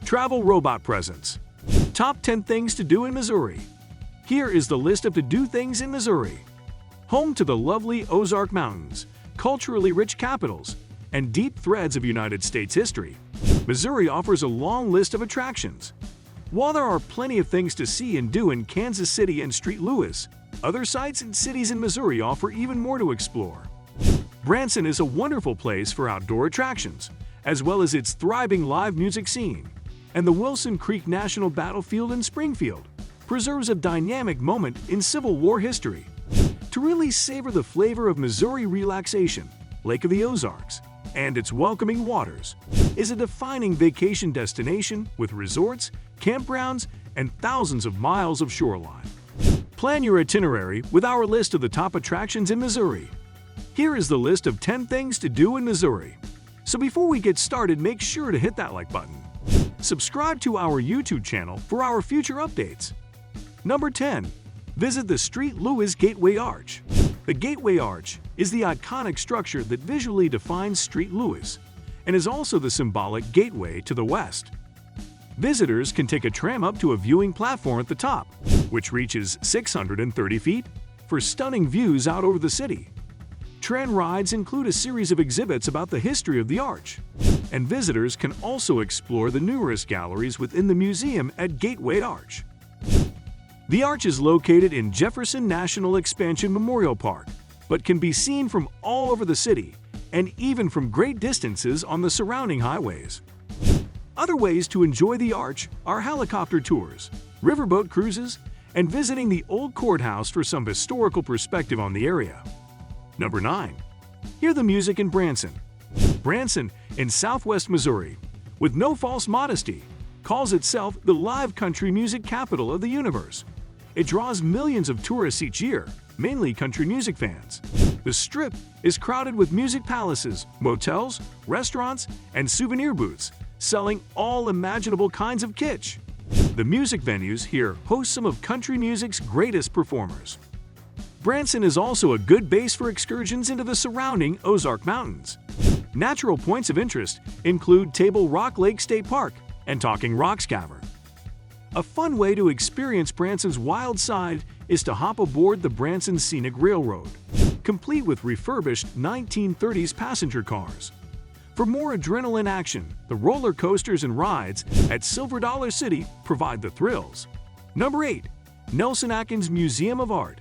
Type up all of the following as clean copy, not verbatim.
Travel robot presence. Top 10 things to do in Missouri. Here is the list of to-do things in Missouri. Home to the lovely Ozark Mountains, culturally rich capitals, and deep threads of United States history, Missouri offers a long list of attractions. While there are plenty of things to see and do in Kansas City and St. Louis, other sites and cities in Missouri offer even more to explore. Branson is a wonderful place for outdoor attractions, as well as its thriving live music scene, and the Wilson Creek National Battlefield in Springfield preserves a dynamic moment in Civil War history. To really savor the flavor of Missouri relaxation, Lake of the Ozarks, and its welcoming waters, is a defining vacation destination with resorts, campgrounds, and thousands of miles of shoreline. Plan your itinerary with our list of the top attractions in Missouri. Here is the list of 10 things to do in Missouri. So before we get started, make sure to hit that like button. Subscribe to our YouTube channel for our future updates. Number 10. Visit the St. Louis Gateway Arch. The Gateway Arch is the iconic structure that visually defines St. Louis and is also the symbolic gateway to the west. Visitors can take a tram up to a viewing platform at the top, which reaches 630 feet, for stunning views out over the city. Tram rides include a series of exhibits about the history of the arch, and visitors can also explore the numerous galleries within the museum at Gateway Arch. The arch is located in Jefferson National Expansion Memorial Park, but can be seen from all over the city and even from great distances on the surrounding highways. Other ways to enjoy the arch are helicopter tours, riverboat cruises, and visiting the old courthouse for some historical perspective on the area. Number 9. Hear the music in Branson. Branson, in southwest Missouri, with no false modesty, calls itself the live country music capital of the universe. It draws millions of tourists each year, mainly country music fans. The Strip is crowded with music palaces, motels, restaurants, and souvenir booths, selling all imaginable kinds of kitsch. The music venues here host some of country music's greatest performers. Branson is also a good base for excursions into the surrounding Ozark Mountains. Natural points of interest include Table Rock Lake State Park and Talking Rocks Cavern. A fun way to experience Branson's wild side is to hop aboard the Branson Scenic Railroad, complete with refurbished 1930s passenger cars. For more adrenaline action, the roller coasters and rides at Silver Dollar City provide the thrills. Number 8. Nelson-Atkins Museum of Art.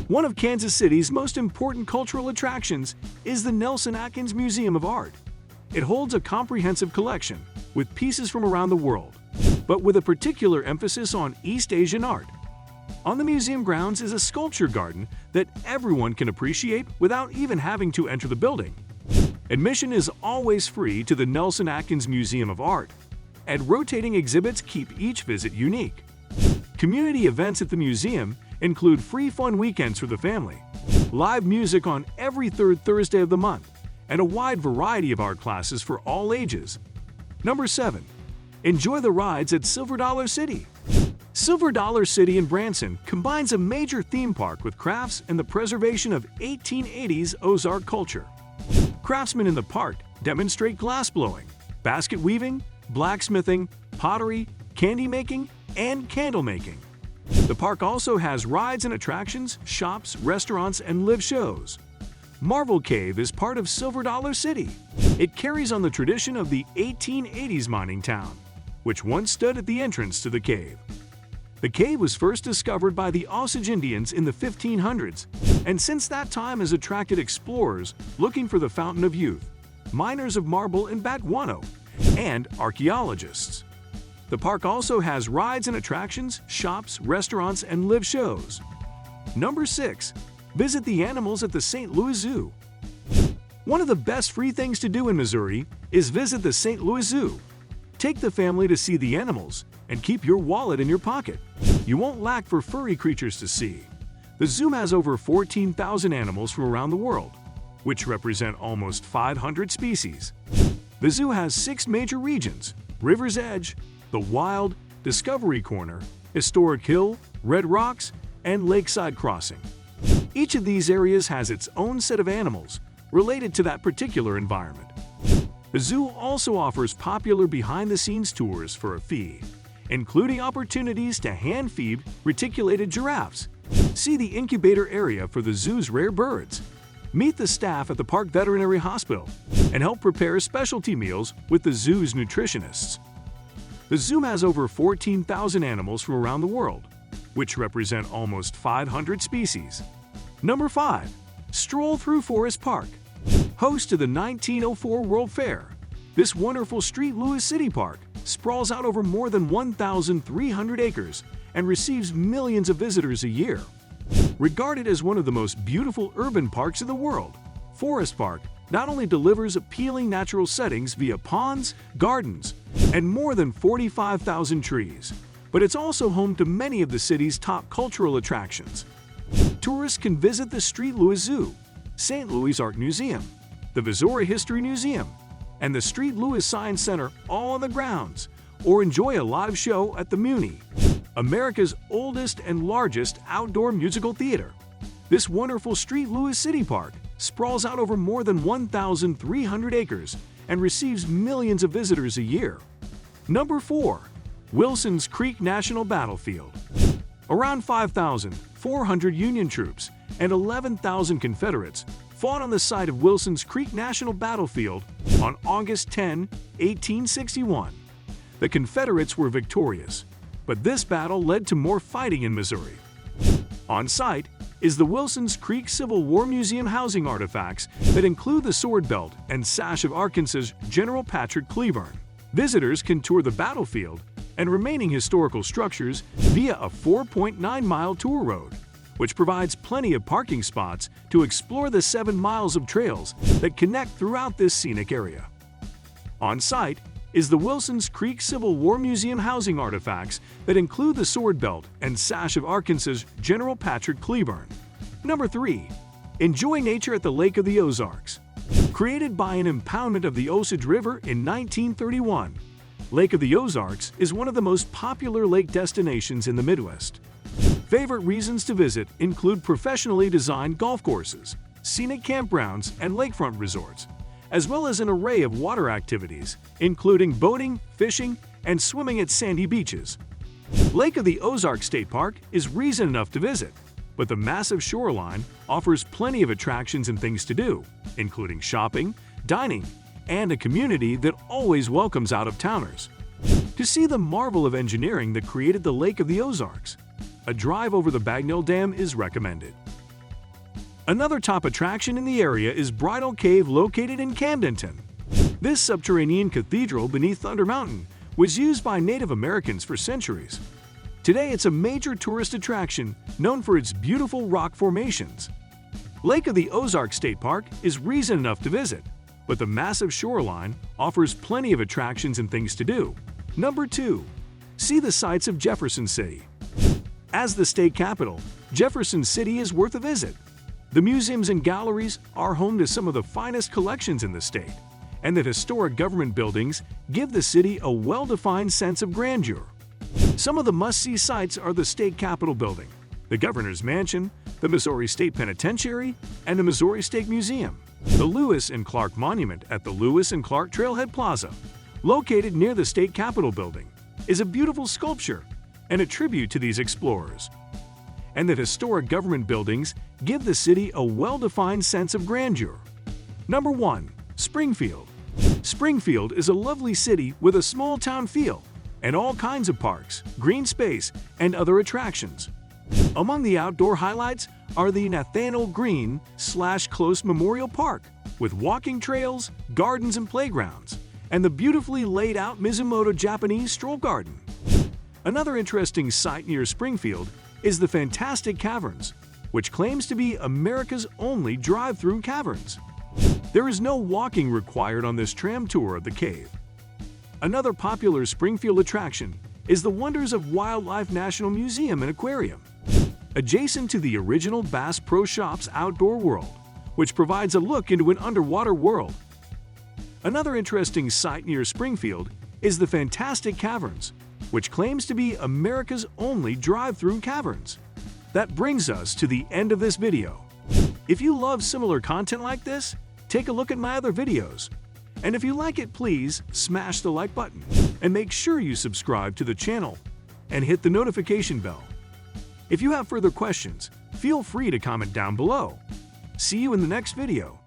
One of Kansas City's most important cultural attractions is the Nelson-Atkins Museum of Art. It holds a comprehensive collection with pieces from around the world, but with a particular emphasis on East Asian art. On the museum grounds is a sculpture garden that everyone can appreciate without even having to enter the building. Admission is always free to the Nelson-Atkins Museum of Art, and rotating exhibits keep each visit unique. Community events at the museum include free fun weekends for the family, live music on every third Thursday of the month, and a wide variety of art classes for all ages. Number 7. Enjoy the rides at Silver Dollar City. Silver Dollar City in Branson combines a major theme park with crafts and the preservation of 1880s Ozark culture. Craftsmen in the park demonstrate glass blowing, basket weaving, blacksmithing, pottery, candy making, and candle making. The park also has rides and attractions, shops, restaurants, and live shows. Marvel Cave is part of Silver Dollar City. It carries on the tradition of the 1880s mining town, which once stood at the entrance to the cave. The cave was first discovered by the Osage Indians in the 1500s, and since that time has attracted explorers looking for the Fountain of Youth, miners of marble and bat guano, and archaeologists. The park also has rides and attractions, shops, restaurants, and live shows. Number 6. Visit the animals at the St. Louis Zoo. One of the best free things to do in Missouri is visit the St. Louis Zoo. Take the family to see the animals and keep your wallet in your pocket. You won't lack for furry creatures to see. The zoo has over 14,000 animals from around the world, which represent almost 500 species. The zoo has 6 major regions: River's Edge, the Wild, Discovery Corner, Historic Hill, Red Rocks, and Lakeside Crossing. Each of these areas has its own set of animals related to that particular environment. The zoo also offers popular behind-the-scenes tours for a fee, including opportunities to hand-feed reticulated giraffes. See the incubator area for the zoo's rare birds. Meet the staff at the Park Veterinary Hospital and help prepare specialty meals with the zoo's nutritionists. The zoo has over 14,000 animals from around the world, which represent almost 500 species. Number 5. Stroll through Forest Park. Host to the 1904 World Fair, this wonderful St. Louis City Park sprawls out over more than 1,300 acres and receives millions of visitors a year. Regarded as one of the most beautiful urban parks in the world, Forest Park not only delivers appealing natural settings via ponds, gardens, and more than 45,000 trees, but it's also home to many of the city's top cultural attractions. Tourists can visit the St. Louis Zoo, St. Louis Art Museum, the Missouri History Museum, and the St. Louis Science Center all on the grounds, or enjoy a live show at the Muni, America's oldest and largest outdoor musical theater. This wonderful St. Louis City Park sprawls out over more than 1,300 acres and receives millions of visitors a year. Number 4. Wilson's Creek National Battlefield. Around 5,400 Union troops and 11,000 Confederates fought on the site of Wilson's Creek National Battlefield on August 10, 1861. The Confederates were victorious, but this battle led to more fighting in Missouri. On site is the Wilson's Creek Civil War Museum housing artifacts that include the sword belt and sash of Arkansas's General Patrick Cleburne. Visitors can tour the battlefield and remaining historical structures via a 4.9-mile tour road, which provides plenty of parking spots to explore the 7 miles of trails that connect throughout this scenic area. On site is the Wilson's Creek Civil War Museum housing artifacts that include the sword belt and sash of Arkansas's General Patrick Cleburne. Number 3. Enjoy nature at the Lake of the Ozarks. Created by an impoundment of the Osage River in 1931, Lake of the Ozarks is one of the most popular lake destinations in the Midwest. Favorite reasons to visit include professionally designed golf courses, scenic campgrounds, and lakefront resorts, as well as an array of water activities, including boating, fishing, and swimming at sandy beaches. Lake of the Ozarks State Park is reason enough to visit, but the massive shoreline offers plenty of attractions and things to do, including shopping, dining, and a community that always welcomes out-of-towners. To see the marvel of engineering that created the Lake of the Ozarks, a drive over the Bagnell Dam is recommended. Another top attraction in the area is Bridal Cave located in Camdenton. This subterranean cathedral beneath Thunder Mountain was used by Native Americans for centuries. Today it's a major tourist attraction known for its beautiful rock formations. Lake of the Ozarks State Park is reason enough to visit, but the massive shoreline offers plenty of attractions and things to do. Number 2. See the sights of Jefferson City. As the state capital, Jefferson City is worth a visit. The museums and galleries are home to some of the finest collections in the state, and the historic government buildings give the city a well-defined sense of grandeur. Some of the must-see sites are the State Capitol Building, the Governor's Mansion, the Missouri State Penitentiary, and the Missouri State Museum. The Lewis and Clark Monument at the Lewis and Clark Trailhead Plaza, located near the State Capitol Building, is a beautiful sculpture and a tribute to these explorers. And the historic government buildings give the city a well-defined sense of grandeur. Number 1. Springfield. Springfield is a lovely city with a small-town feel and all kinds of parks, green space, and other attractions. Among the outdoor highlights are the Nathaniel Green/Close Memorial Park, with walking trails, gardens, and playgrounds, and the beautifully laid-out Mizumoto Japanese Stroll Garden. Another interesting site near Springfield is the Fantastic Caverns, which claims to be America's only drive-through caverns. There is no walking required on this tram tour of the cave. Another popular Springfield attraction is the Wonders of Wildlife National Museum and Aquarium, adjacent to the original Bass Pro Shops outdoor world, which provides a look into an underwater world. Another interesting site near Springfield is the Fantastic Caverns, which claims to be America's only drive-through caverns. That brings us to the end of this video. If you love similar content like this, take a look at my other videos. And if you like it, please smash the like button and make sure you subscribe to the channel and hit the notification bell. If you have further questions, feel free to comment down below. See you in the next video.